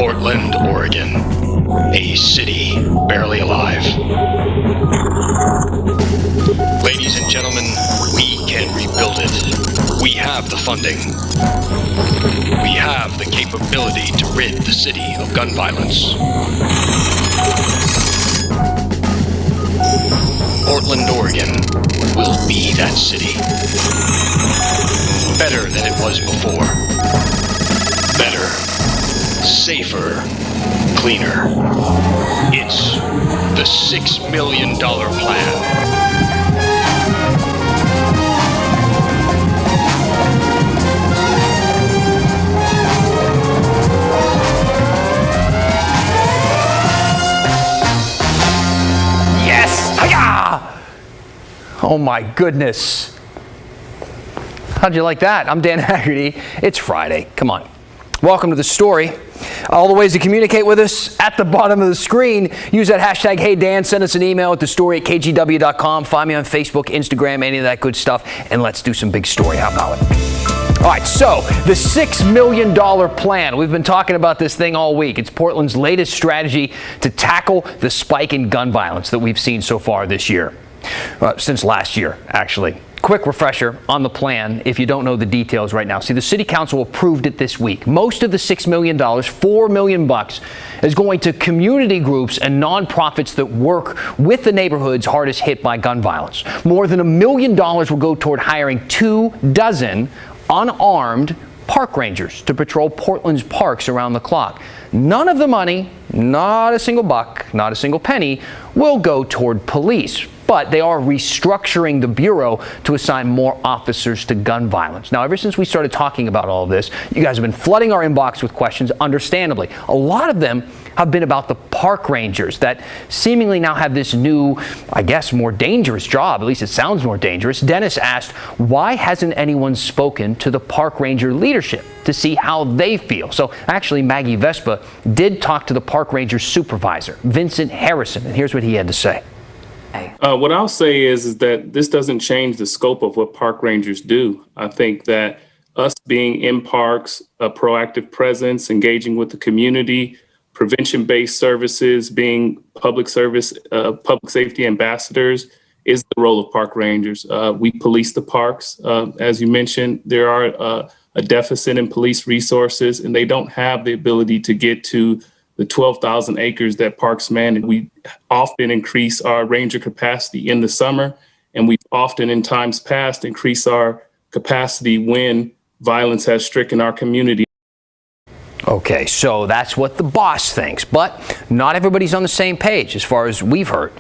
Portland, Oregon, a city barely alive. Ladies and gentlemen, we can rebuild it. We have the funding. We have the capability to rid the city of gun violence. Portland, Oregon will be that city. Better than it was before. Better, safer, cleaner. It's the $6 million plan. Yes! Hi-ya! Oh my goodness. How'd you like that? I'm Dan Haggerty. It's Friday. Come on. Welcome to The Story. All the ways to communicate with us at the bottom of the screen. Use that hashtag HeyDan. Send us an email at thestory@kgw.com. Find me on Facebook, Instagram, any of that good stuff. And let's do some big story. How about it? All right, so the $6 million plan. We've been talking about this thing all week. It's Portland's latest strategy to tackle the spike in gun violence that we've seen so far this year. Since last year, actually. Quick refresher on the plan if you don't know the details right now. See, the city council approved it this week. Most of the $6 million, $4 million, is going to community groups and nonprofits that work with the neighborhoods hardest hit by gun violence. More than $1 million will go toward hiring 24 unarmed park rangers to patrol Portland's parks around the clock. None of the money, not a single buck, not a single penny, will go toward police. But they are restructuring the Bureau to assign more officers to gun violence. Now, ever since we started talking about all of this, you guys have been flooding our inbox with questions, understandably. A lot of them have been about the park rangers that seemingly now have this new, I guess, more dangerous job. At least it sounds more dangerous. Dennis asked, why hasn't anyone spoken to the park ranger leadership to see how they feel? So actually, Maggie Vespa did talk to the park ranger supervisor, Vincent Harrison, and here's what he had to say. What I'll say is that this doesn't change the scope of what park rangers do. I think that us being in parks, a proactive presence, engaging with the community, prevention-based services, being public safety ambassadors is the role of park rangers. We police the parks. As you mentioned, there are a deficit in police resources, and they don't have the ability to get to the 12,000 acres that parks manage. We often increase our ranger capacity in the summer, and we've often in times past increased our capacity when violence has stricken our community. Okay, so that's what the boss thinks, but not everybody's on the same page as far as we've heard.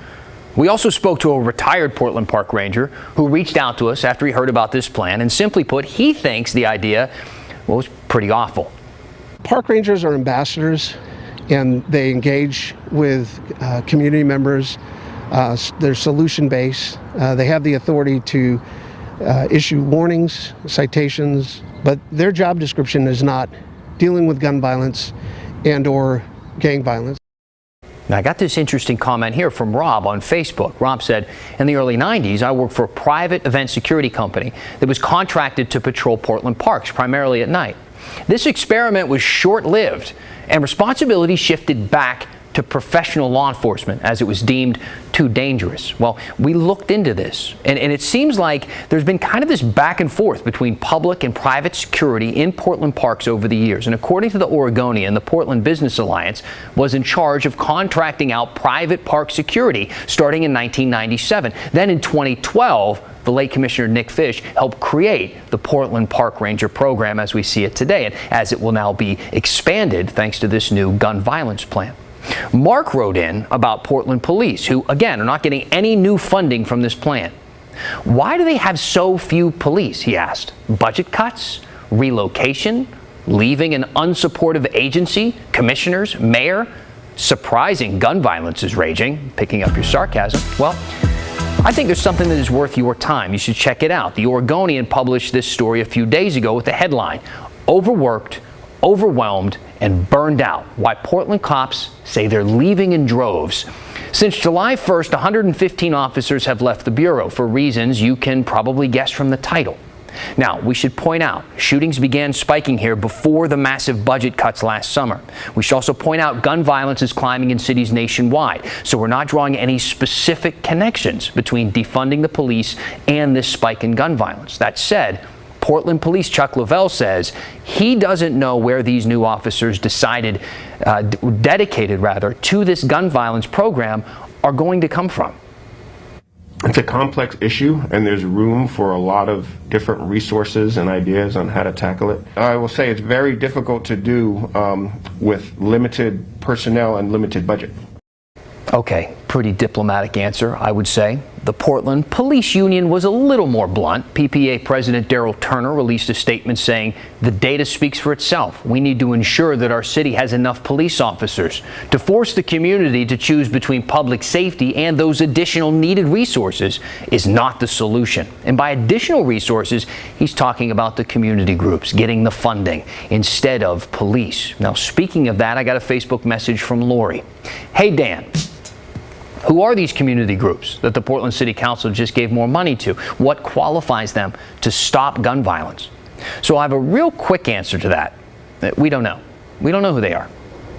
We also spoke to a retired Portland park ranger who reached out to us after he heard about this plan, and simply put, he thinks the idea was pretty awful. Park rangers are ambassadors, and they engage with community members. They're solution-based. They have the authority to issue warnings, citations, but their job description is not dealing with gun violence and or gang violence. Now, I got this interesting comment here from Rob on Facebook. Rob said, in the early 90s, I worked for a private event security company that was contracted to patrol Portland parks, primarily at night. This experiment was short-lived, and responsibility shifted back to professional law enforcement as it was deemed too dangerous. Well, we looked into this, and it seems like there's been kind of this back and forth between public and private security in Portland parks over the years. And according to the Oregonian, the Portland Business Alliance was in charge of contracting out private park security starting in 1997. Then in 2012, the late Commissioner Nick Fish helped create the Portland Park Ranger program as we see it today, and as it will now be expanded thanks to this new gun violence plan. Mark wrote in about Portland police, who, again, are not getting any new funding from this plan. Why do they have so few police, he asked. Budget cuts? Relocation? Leaving an unsupportive agency? Commissioners? Mayor? Surprising gun violence is raging. Picking up your sarcasm. Well, I think there's something that is worth your time. You should check it out. The Oregonian published this story a few days ago with the headline, "Overworked, Overwhelmed, and Burned Out. Why Portland cops say they're leaving in droves." Since July 1st, 115 officers have left the Bureau for reasons you can probably guess from the title. Now, we should point out, shootings began spiking here before the massive budget cuts last summer. We should also point out gun violence is climbing in cities nationwide, so we're not drawing any specific connections between defunding the police and this spike in gun violence. That said, Portland Police Chuck Lavelle says he doesn't know where these new officers dedicated to this gun violence program are going to come from. It's a complex issue, and there's room for a lot of different resources and ideas on how to tackle it. I will say it's very difficult to do with limited personnel and limited budget. Okay, pretty diplomatic answer, I would say. The Portland Police Union was a little more blunt. PPA President Daryl Turner released a statement saying the data speaks for itself. We need to ensure that our city has enough police officers. To force the community to choose between public safety and those additional needed resources is not the solution. And by additional resources, he's talking about the community groups getting the funding instead of police. Now, speaking of that, I got a Facebook message from Lori. Hey, Dan. Who are these community groups that the Portland City Council just gave more money to? What qualifies them to stop gun violence? So I have a real quick answer to that. We don't know. We don't know who they are.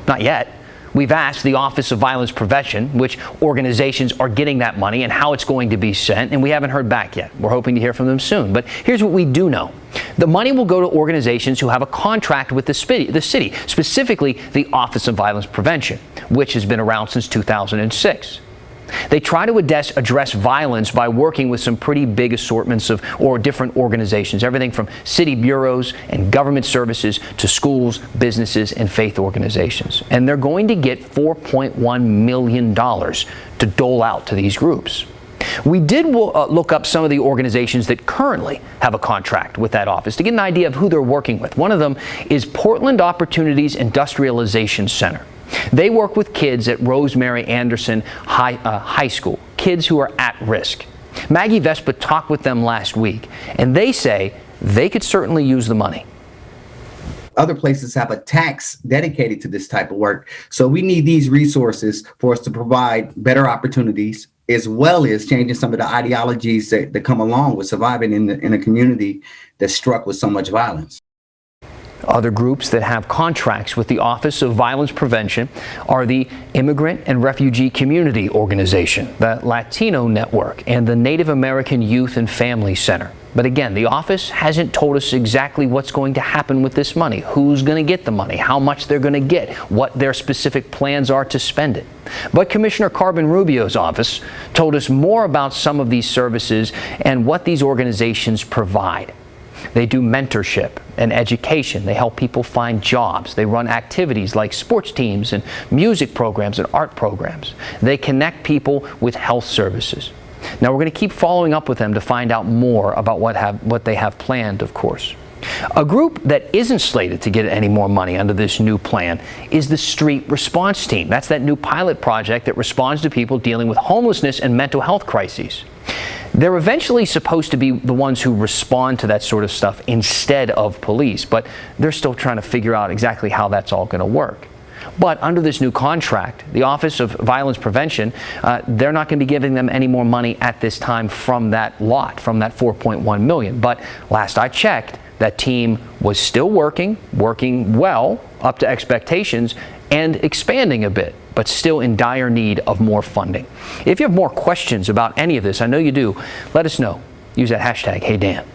Not yet. We've asked the Office of Violence Prevention which organizations are getting that money and how it's going to be sent, and we haven't heard back yet. We're hoping to hear from them soon. But here's what we do know. The money will go to organizations who have a contract with the city, specifically the Office of Violence Prevention, which has been around since 2006. They try to address violence by working with some pretty big assortments or different organizations, everything from city bureaus and government services to schools, businesses, and faith organizations. And they're going to get $4.1 million to dole out to these groups. We did look up some of the organizations that currently have a contract with that office to get an idea of who they're working with. One of them is Portland Opportunities Industrialization Center. They work with kids at Rosemary Anderson High School, kids who are at risk. Maggie Vespa talked with them last week, and they say they could certainly use the money. Other places have a tax dedicated to this type of work. So we need these resources for us to provide better opportunities, as well as changing some of the ideologies that come along with surviving in a community that's struck with so much violence. Other groups that have contracts with the Office of Violence Prevention are the Immigrant and Refugee Community Organization, the Latino Network, and the Native American Youth and Family Center. But again, the office hasn't told us exactly what's going to happen with this money, who's going to get the money, how much they're going to get, what their specific plans are to spend it. But Commissioner Carbon Rubio's office told us more about some of these services and what these organizations provide. They do mentorship and education. They help people find jobs. They run activities like sports teams and music programs and art programs. They connect people with health services. Now, we're going to keep following up with them to find out more about what they have planned, of course. A group that isn't slated to get any more money under this new plan is the Street Response Team. That's that new pilot project that responds to people dealing with homelessness and mental health crises. They're eventually supposed to be the ones who respond to that sort of stuff instead of police, but they're still trying to figure out exactly how that's all going to work. But under this new contract, the Office of Violence Prevention, they're not going to be giving them any more money at this time from that lot, from that $4.1 million. But last I checked, that team was still working well, up to expectations, and expanding a bit, but still in dire need of more funding. If you have more questions about any of this, I know you do, let us know. Use that hashtag, HeyDan.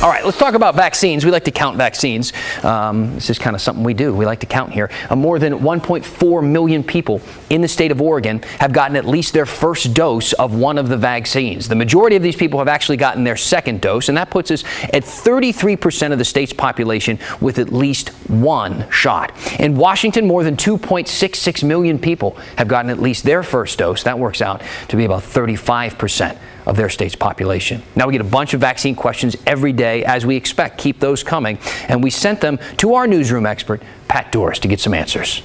All right, let's talk about vaccines. We like to count vaccines. This is kind of something we do. We like to count here. More than 1.4 million people in the state of Oregon have gotten at least their first dose of one of the vaccines. The majority of these people have actually gotten their second dose, and that puts us at 33% of the state's population with at least one shot. In Washington, more than 2.66 million people have gotten at least their first dose. That works out to be about 35% of their state's population. Now, we get a bunch of vaccine questions every day, as we expect. Keep those coming. And we sent them to our newsroom expert, Pat Doris, to get some answers.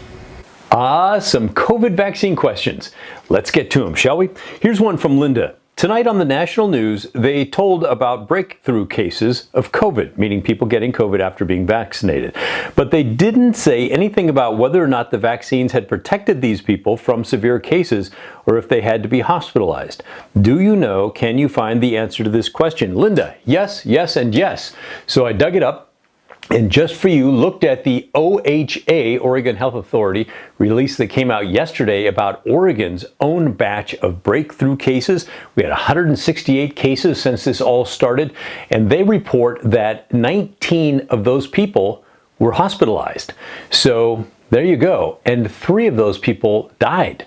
Some COVID vaccine questions. Let's get to them, shall we? Here's one from Linda. Tonight on the national news, they told about breakthrough cases of COVID, meaning people getting COVID after being vaccinated. But they didn't say anything about whether or not the vaccines had protected these people from severe cases or if they had to be hospitalized. Do you know, can you find the answer to this question? Linda, yes, yes, and yes. So I dug it up. And just for you, looked at the OHA, Oregon Health Authority, release that came out yesterday about Oregon's own batch of breakthrough cases. We had 168 cases since this all started, and they report that 19 of those people were hospitalized. So there you go. And 3 of those people died.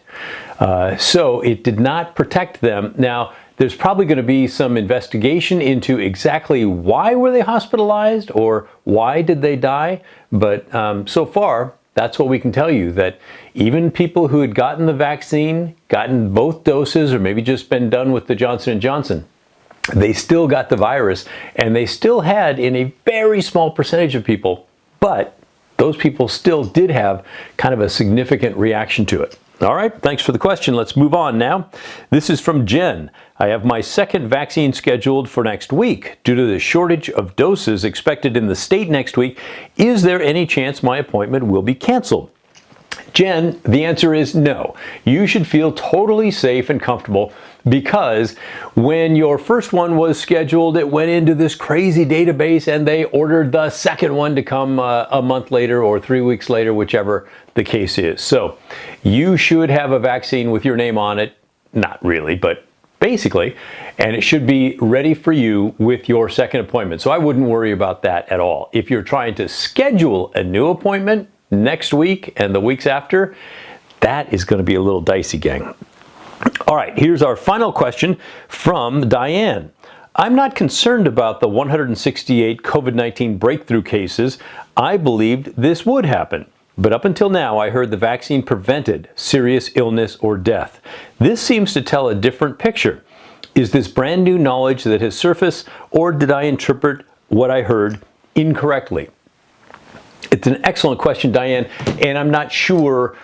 So it did not protect them. Now, there's probably going to be some investigation into exactly why were they hospitalized or why did they die. But so far, that's what we can tell you, that even people who had gotten the vaccine, gotten both doses, or maybe just been done with the Johnson & Johnson, they still got the virus, and they still had in a very small percentage of people, but those people still did have kind of a significant reaction to it. All right, thanks for the question. Let's move on now. This is from Jen. I have my second vaccine scheduled for next week. Due to the shortage of doses expected in the state next week, is there any chance my appointment will be canceled? Jen, the answer is no. You should feel totally safe and comfortable, because when your first one was scheduled, it went into this crazy database and they ordered the second one to come a month later or 3 weeks later, whichever the case is. So you should have a vaccine with your name on it. Not really, but basically, and it should be ready for you with your second appointment. So I wouldn't worry about that at all. If you're trying to schedule a new appointment next week and the weeks after, that is going to be a little dicey, gang. All right, here's our final question from Diane. I'm not concerned about the 168 COVID-19 breakthrough cases. I believed this would happen. But up until now, I heard the vaccine prevented serious illness or death. This seems to tell a different picture. Is this brand new knowledge that has surfaced, or did I interpret what I heard incorrectly? It's an excellent question, Diane, and I'm not sure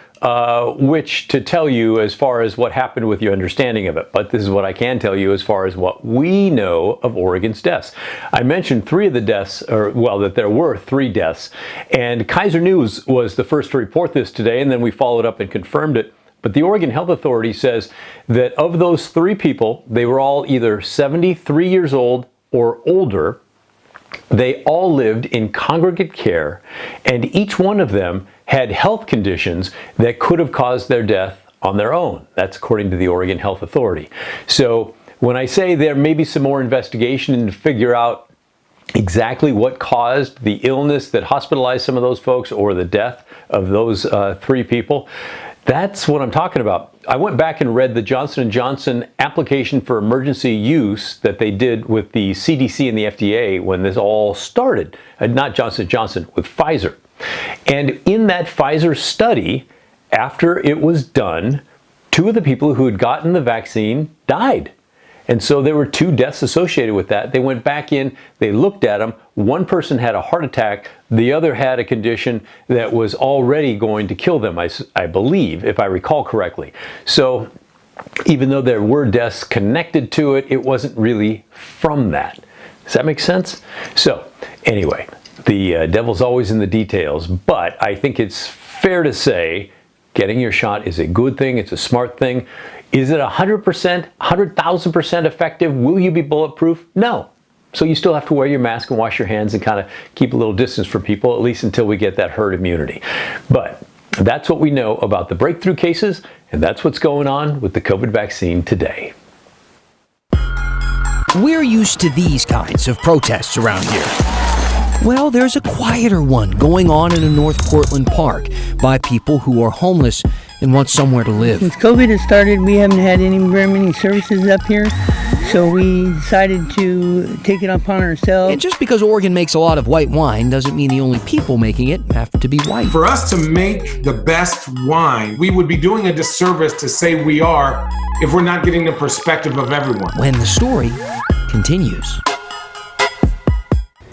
which to tell you as far as what happened with your understanding of it. But this is what I can tell you as far as what we know of Oregon's deaths. I mentioned 3 of the deaths, or well, that there were 3 deaths. And Kaiser News was the first to report this today, and then we followed up and confirmed it. But the Oregon Health Authority says that of those 3 people, they were all either 73 years old or older. They all lived in congregate care, and each one of them had health conditions that could have caused their death on their own. That's according to the Oregon Health Authority. So when I say there may be some more investigation to figure out exactly what caused the illness that hospitalized some of those folks or the death of those 3 people, that's what I'm talking about. I went back and read the Johnson & Johnson application for emergency use that they did with the CDC and the FDA when this all started. Not Johnson & Johnson, with Pfizer. And in that Pfizer study, after it was done, 2 of the people who had gotten the vaccine died. And so there were 2 deaths associated with that. They went back in, they looked at them. One person had a heart attack. The other had a condition that was already going to kill them, I believe, if I recall correctly. So even though there were deaths connected to it, it wasn't really from that. Does that make sense? So anyway, the devil's always in the details, but I think it's fair to say getting your shot is a good thing. It's a smart thing. Is it 100%, 100,000% effective? Will you be bulletproof? No. So you still have to wear your mask and wash your hands and kind of keep a little distance from people, at least until we get that herd immunity. But that's what we know about the breakthrough cases, and that's what's going on with the COVID vaccine today. We're used to these kinds of protests around here. Well, there's a quieter one going on in a North Portland park by people who are homeless and want somewhere to live. Since COVID has started, we haven't had very many services up here, so we decided to take it upon ourselves. And just because Oregon makes a lot of white wine doesn't mean the only people making it have to be white. For us to make the best wine, we would be doing a disservice to say we are if we're not getting the perspective of everyone. When the story continues.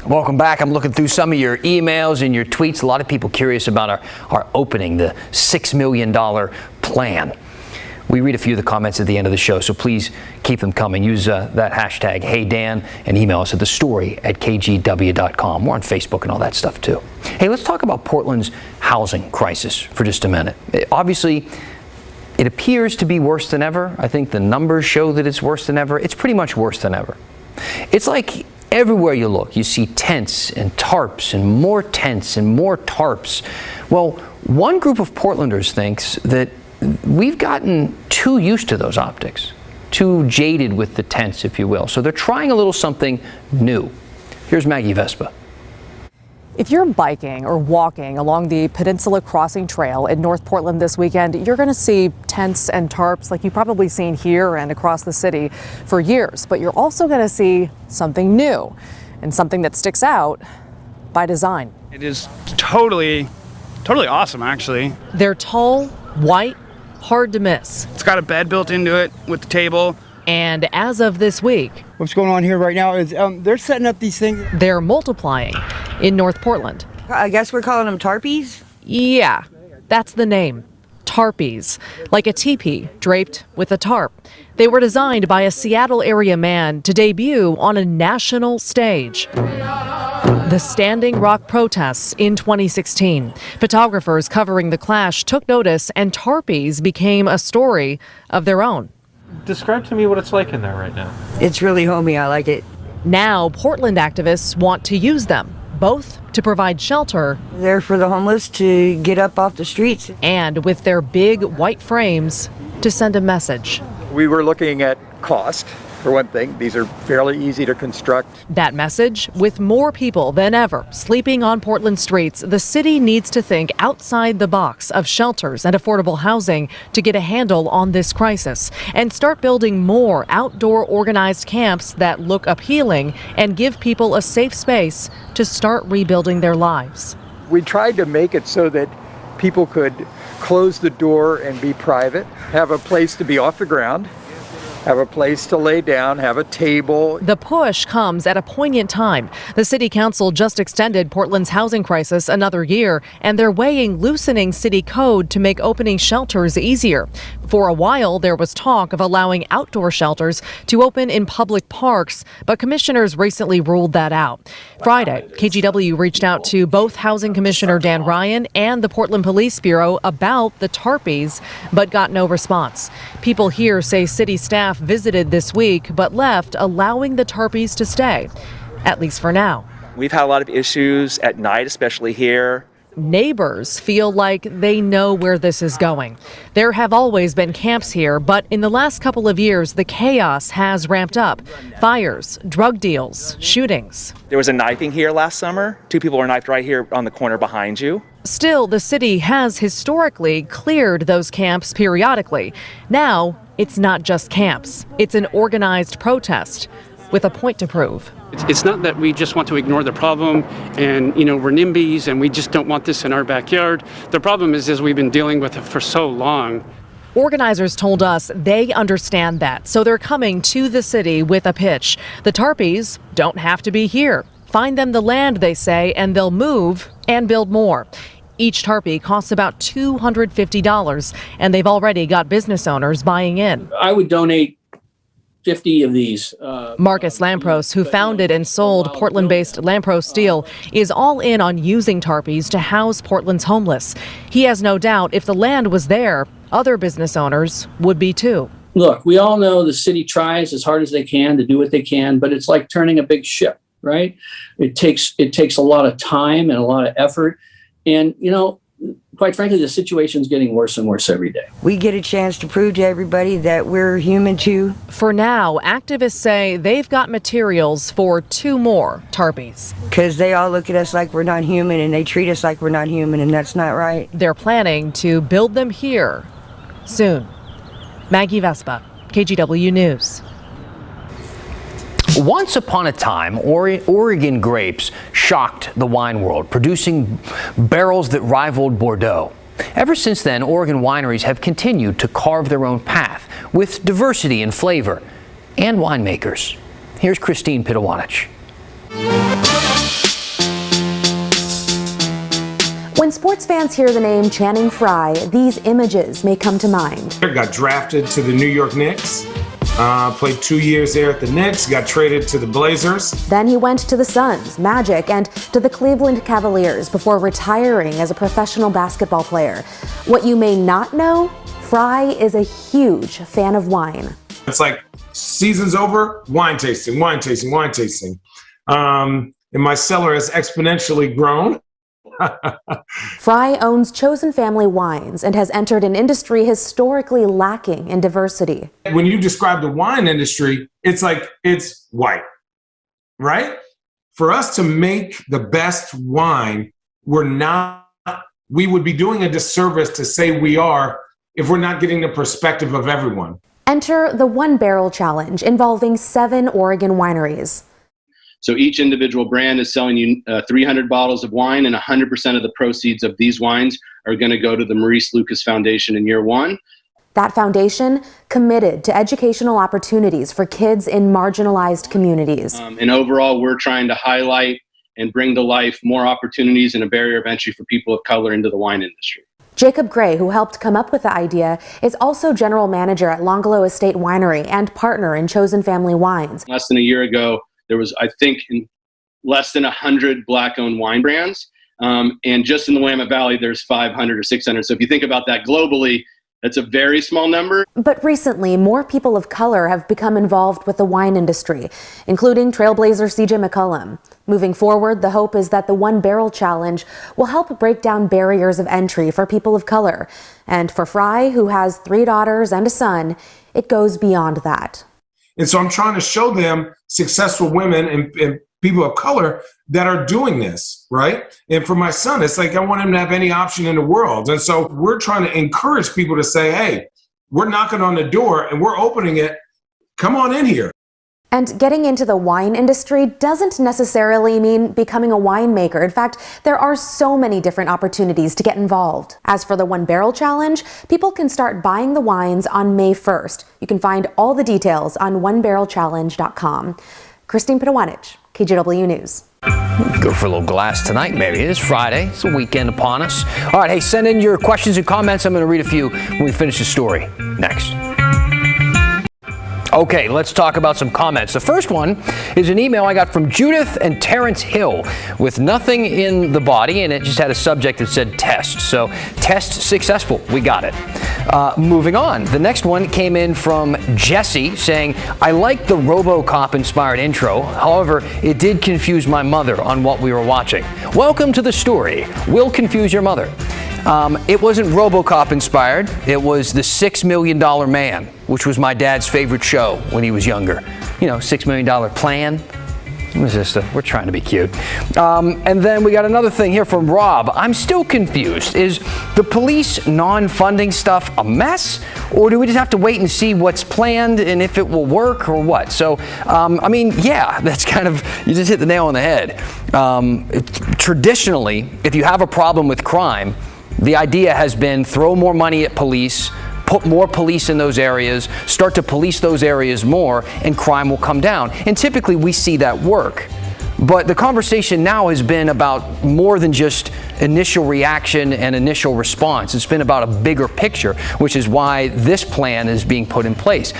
Welcome back. I'm looking through some of your emails and your tweets. A lot of people curious about our opening, the $6 million plan. We read a few of the comments at the end of the show, so please keep them coming. Use that hashtag HeyDan and email us at thestory@kgw.com. We're on Facebook and all that stuff too. Hey, let's talk about Portland's housing crisis for just a minute. Obviously, it appears to be worse than ever. I think the numbers show that it's worse than ever. It's pretty much worse than ever. It's like everywhere you look, you see tents and tarps and more tents and more tarps. Well, one group of Portlanders thinks that we've gotten too used to those optics, too jaded with the tents, if you will. So they're trying a little something new. Here's Maggie Vespa. If you're biking or walking along the Peninsula Crossing Trail in North Portland this weekend, you're going to see tents and tarps like you've probably seen here and across the city for years. But you're also going to see something new and something that sticks out by design. It is totally awesome, actually. They're tall, white, hard to miss. It's got a bed built into it with the table. And as of this week, what's going on here right now is they're setting up these things. They're multiplying in North Portland. I guess we're calling them tarpies? Yeah, that's the name. Tarpies, like a teepee draped with a tarp. They were designed by a Seattle area man to debut on a national stage. The Standing Rock protests in 2016. Photographers covering the clash took notice, and tarpies became a story of their own. Describe to me what it's like in there right now. It's really homey. I like it. Now, Portland activists want to use them, both to provide shelter. They're for the homeless to get up off the streets. And with their big white frames, to send a message. We were looking at cost, for one thing. These are fairly easy to construct. That message, with more people than ever sleeping on Portland streets, the city needs to think outside the box of shelters and affordable housing to get a handle on this crisis and start building more outdoor organized camps that look appealing and give people a safe space to start rebuilding their lives. We tried to make it so that people could close the door and be private, have a place to be off the ground, have a place to lay down, have a table. The push comes at a poignant time. The city council just extended Portland's housing crisis another year, and they're weighing loosening city code to make opening shelters easier. For a while, there was talk of allowing outdoor shelters to open in public parks, but commissioners recently ruled that out. Friday, KGW reached out to both Housing Commissioner Dan Ryan and the Portland Police Bureau about the tarpies, but got no response. People here say city staff visited this week, but left, allowing the tarpies to stay, at least for now. We've had a lot of issues at night, especially here. Neighbors feel like they know where this is going. There have always been camps here, but in the last couple of years, the chaos has ramped up. Fires, drug deals, shootings. There was a knifing here last summer. 2 people were knifed right here on the corner behind you. Still, the city has historically cleared those camps periodically. Now, it's not just camps. It's an organized protest with a point to prove. It's not that we just want to ignore the problem and, we're NIMBYs and we just don't want this in our backyard. The problem is we've been dealing with it for so long. Organizers told us they understand that, so they're coming to the city with a pitch. The tarpies don't have to be here. Find them the land, they say, and they'll move and build more. Each tarpie costs about $250, and they've already got business owners buying in. I would donate 50 of these. Marcus Lampros, who founded and sold Portland-based Lampros Steel, is all in on using tarpies to house Portland's homeless. He has no doubt if the land was there, other business owners would be too. Look, we all know the city tries as hard as they can to do what they can, but it's like turning a big ship, right? It takes a lot of time and a lot of effort. And, quite frankly, the situation's getting worse and worse every day. We get a chance to prove to everybody that we're human too. For now, activists say they've got materials for 2 more tarpies. Because they all look at us like we're not human and they treat us like we're not human, and that's not right. They're planning to build them here soon. Maggie Vespa, KGW News. Once upon a time, Oregon grapes shocked the wine world, producing barrels that rivaled Bordeaux. Ever since then, Oregon wineries have continued to carve their own path with diversity in flavor and winemakers. Here's Christine Pitawanich. When sports fans hear the name Channing Frye, these images may come to mind. Got drafted to the New York Knicks, played 2 years there at the Knicks, got traded to the Blazers. Then he went to the Suns, Magic, and to the Cleveland Cavaliers before retiring as a professional basketball player. What you may not know, Frye is a huge fan of wine. It's like season's over, wine tasting, wine tasting, wine tasting. And my cellar has exponentially grown. Frye owns Chosen Family Wines and has entered an industry historically lacking in diversity. When you describe the wine industry, it's like it's white, right? For us to make the best wine, we would be doing a disservice to say we are if we're not getting the perspective of everyone. Enter the One Barrel Challenge, involving 7 Oregon wineries. So each individual brand is selling you 300 bottles of wine, and 100% of the proceeds of these wines are going to go to the Maurice Lucas Foundation in year 1. That foundation committed to educational opportunities for kids in marginalized communities. And overall, we're trying to highlight and bring to life more opportunities and a barrier of entry for people of color into the wine industry. Jacob Gray, who helped come up with the idea, is also general manager at Longlow Estate Winery and partner in Chosen Family Wines. Less than a year ago, there was, I think, less than 100 Black-owned wine brands. And just in the Willamette Valley, there's 500 or 600. So if you think about that globally, that's a very small number. But recently, more people of color have become involved with the wine industry, including trailblazer CJ McCollum. Moving forward, the hope is that the One Barrel Challenge will help break down barriers of entry for people of color. And for Frye, who has 3 daughters and a son, it goes beyond that. And so I'm trying to show them successful women and people of color that are doing this, right? And for my son, it's like I want him to have any option in the world. And so we're trying to encourage people to say, hey, we're knocking on the door and we're opening it. Come on in here. And getting into the wine industry doesn't necessarily mean becoming a winemaker. In fact, there are so many different opportunities to get involved. As for the One Barrel Challenge, people can start buying the wines on May 1st. You can find all the details on onebarrelchallenge.com. Christine Pitawanich, KGW News. Go for a little glass tonight, maybe. It is Friday. It's a weekend upon us. All right, hey, send in your questions and comments. I'm going to read a few when we finish the story. Next. Okay, let's talk about some comments. The first one is an email I got from Judith and Terrence Hill with nothing in the body, and it just had a subject that said test. So, test successful. We got it. Moving on. The next one came in from Jesse saying, I like the RoboCop-inspired intro. However, it did confuse my mother on what we were watching. Welcome to the story. Will confuse your mother. It wasn't RoboCop inspired. It was The $6 Million Man, which was my dad's favorite show when he was younger. You know, $6 Million Plan. What is this? We're trying to be cute. And then we got another thing here from Rob. I'm still confused. Is the police non-funding stuff a mess? Or do we just have to wait and see what's planned and if it will work or what? So, I mean, yeah, that's kind of, you just hit the nail on the head. Traditionally, if you have a problem with crime, the idea has been throw more money at police, put more police in those areas, start to police those areas more, and crime will come down. And typically we see that work. But the conversation now has been about more than just initial reaction and initial response. It's been about a bigger picture, which is why this plan is being put in place.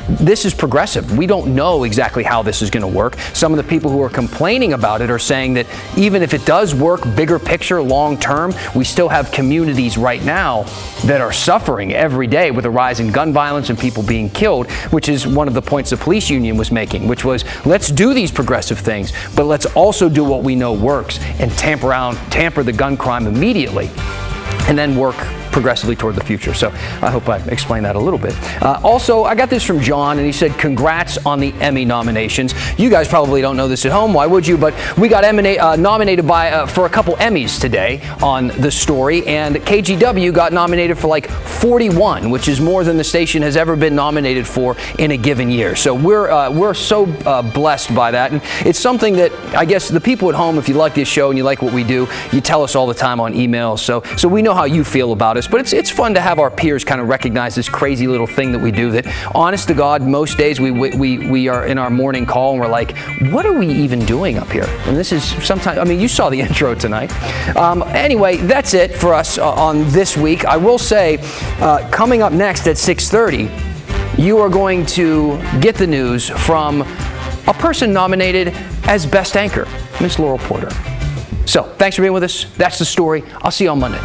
This is progressive. We don't know exactly how this is going to work. Some of the people who are complaining about it are saying that even if it does work, bigger picture, long term, we still have communities right now that are suffering every day with a rise in gun violence and people being killed, which is one of the points the police union was making, which was let's do these progressive things, but let's also do what we know works and tamper the gun crime immediately, and then work progressively toward the future. So I hope I explained that a little bit. Also, I got this from John, and he said, congrats on the Emmy nominations. You guys probably don't know this at home. Why would you? But we got nominated for a couple Emmys today on the story, and KGW got nominated for like 41, which is more than the station has ever been nominated for in a given year. So we're so blessed by that. And it's something that I guess the people at home, if you like this show and you like what we do, you tell us all the time on email. So we know how you feel about us. this, but it's fun to have our peers kind of recognize this crazy little thing that we do that, honest to God, most days we are in our morning call and we're like, what are we even doing up here? And this is sometimes, I mean, you saw the intro tonight. Anyway, that's it for us on this week. I will say, coming up next at 6:30, you are going to get the news from a person nominated as Best Anchor, Miss Laurel Porter. So, thanks for being with us. That's the story. I'll see you on Monday.